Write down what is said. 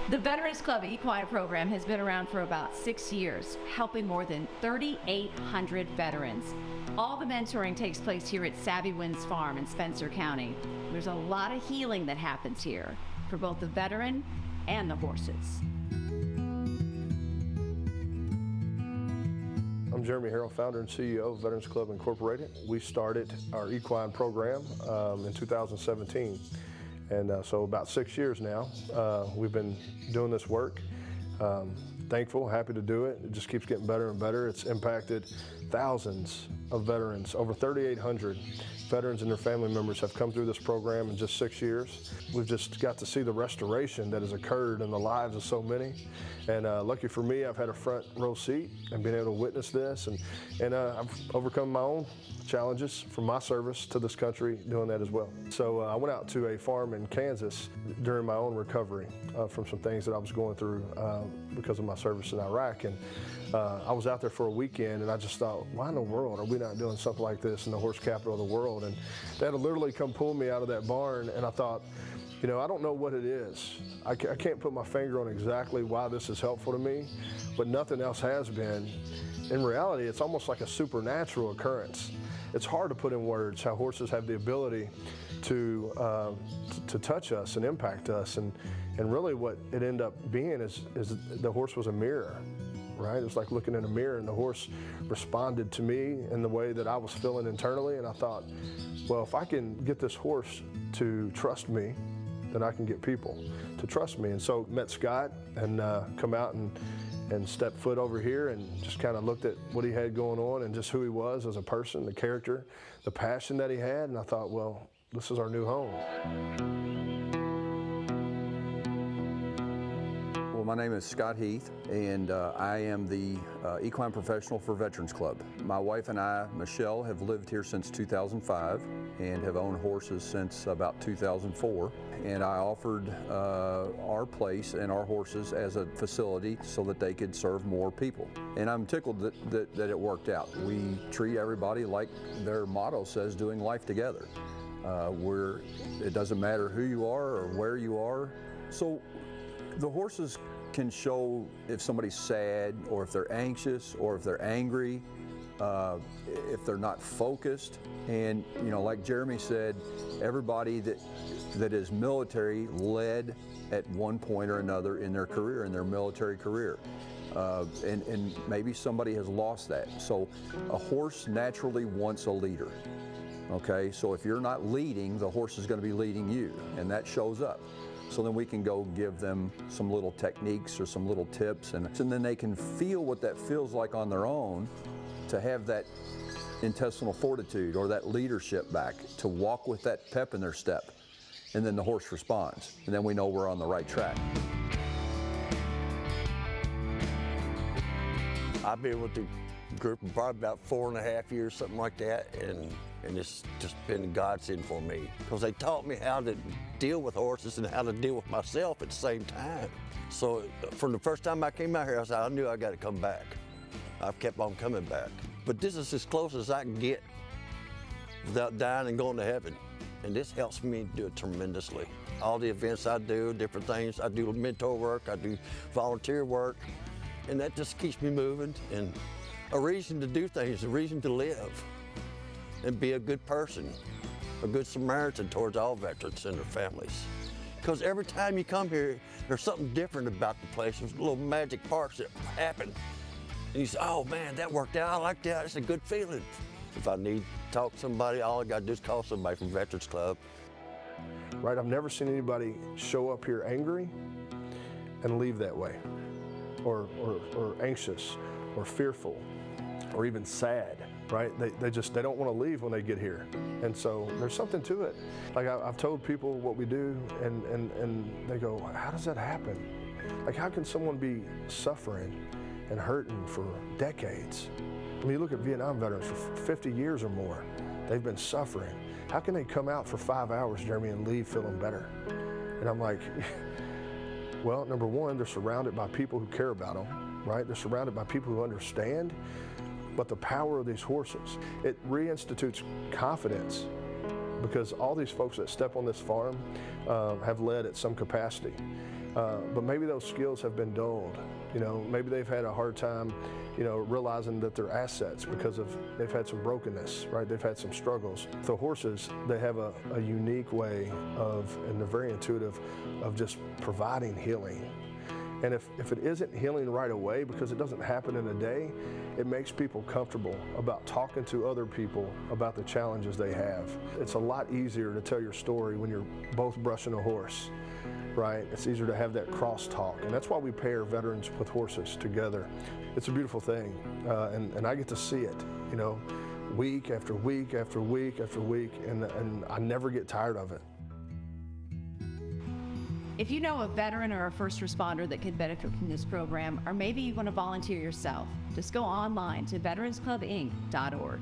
The Veterans Club Equine program has been around for about 6 years, helping more than 3,800 veterans. All the mentoring takes place here at Savvy Winds Farm in Spencer County. There's a lot of healing that happens here for both the veteran and the horses. I'm Jeremy Harrell, founder and CEO of Veterans Club Incorporated. We started our equine program in 2017. And so about 6 years now, we've been doing this work. Thankful, happy to do it. It just keeps getting better and better. It's impacted thousands of veterans. Over 3,800 veterans and their family members have come through this program in just 6 years. We've just got to see the restoration that has occurred in the lives of so many. And lucky for me, I've had a front row seat and been able to witness this. And I've overcome my own challenges from my service to this country doing that as well. So I went out to a farm in Kansas during my own recovery from some things that I was going through because of my service in Iraq. And I was out there for a weekend and I just thought, why in the world are we not doing something like this in the horse capital of the world? And they had to literally come pull me out of that barn, and I thought, you know, I don't know what it is. I can't put my finger on exactly why this is helpful to me, but nothing else has been. In reality, it's almost like a supernatural occurrence. It's hard to put in words how horses have the ability to touch us and impact us, and really what it ended up being is the horse was a mirror, right? It was like looking in a mirror, and the horse responded to me in the way that I was feeling internally, and I thought, well, if I can get this horse to trust me, then I can get people to trust me. And so met Scott and come out and stepped foot over here and just kind of looked at what he had going on and just who he was as a person, the character, the passion that he had, and I thought, well, this is our new home. Well, my name is Scott Heath, and I am the equine professional for Veterans Club. My wife and I, Michelle, have lived here since 2005 and have owned horses since about 2004. And I offered our place and our horses as a facility so that they could serve more people. And I'm tickled that it worked out. We treat everybody like their motto says, doing life together. It doesn't matter who you are or where you are. So the horses can show if somebody's sad or if they're anxious or if they're angry, if they're not focused. And, you know, like Jeremy said, everybody that is military led at one point or another in their career, in their military career. And maybe somebody has lost that. So a horse naturally wants a leader. Okay, so if you're not leading, the horse is going to be leading you, and that shows up. So then we can go give them some little techniques or some little tips, and then they can feel what that feels like on their own, to have that intestinal fortitude or that leadership back, to walk with that pep in their step. And then the horse responds, and then we know we're on the right track. I've been with the group for probably about 4.5 years, something like that, and it's just been a godsend for me, because they taught me how to deal with horses and how to deal with myself at the same time. So from the first time I came out here, I knew I got to come back. I've kept on coming back. But this is as close as I can get without dying and going to heaven. And this helps me do it tremendously. All the events I do, different things, I do mentor work, I do volunteer work, and that just keeps me moving. And a reason to do things, a reason to live and be a good person, a good Samaritan towards all veterans and their families. Because every time you come here, there's something different about the place. There's little magic parts that happen. And you say, oh man, that worked out, I like that, it's a good feeling. If I need to talk to somebody, all I gotta do is call somebody from Veterans Club. Right, I've never seen anybody show up here angry and leave that way, or anxious, or fearful, or even sad, right? They don't want to leave when they get here. And so there's something to it. Like I've told people what we do, and they go, how does that happen? Like, how can someone be suffering and hurting for decades? I mean, you look at Vietnam veterans for 50 years or more. They've been suffering. How can they come out for 5 hours, Jeremy, and leave feeling better? And I'm like, well, number one, they're surrounded by people who care about them, right? They're surrounded by people who understand. But the power of these horses, it reinstitutes confidence, because all these folks that step on this farm have led at some capacity. but maybe those skills have been dulled. You know, maybe they've had a hard time, you know, realizing that they're assets because they've had some brokenness, right? They've had some struggles. The horses, they have a unique way and they're very intuitive, of just providing healing. And if it isn't healing right away, because it doesn't happen in a day, it makes people comfortable about talking to other people about the challenges they have. It's a lot easier to tell your story when you're both brushing a horse, right? It's easier to have that crosstalk, and that's why we pair veterans with horses together. It's a beautiful thing, and I get to see it, you know, week after week after week after week, and I never get tired of it. If you know a veteran or a first responder that could benefit from this program, or maybe you want to volunteer yourself, just go online to veteransclubinc.org.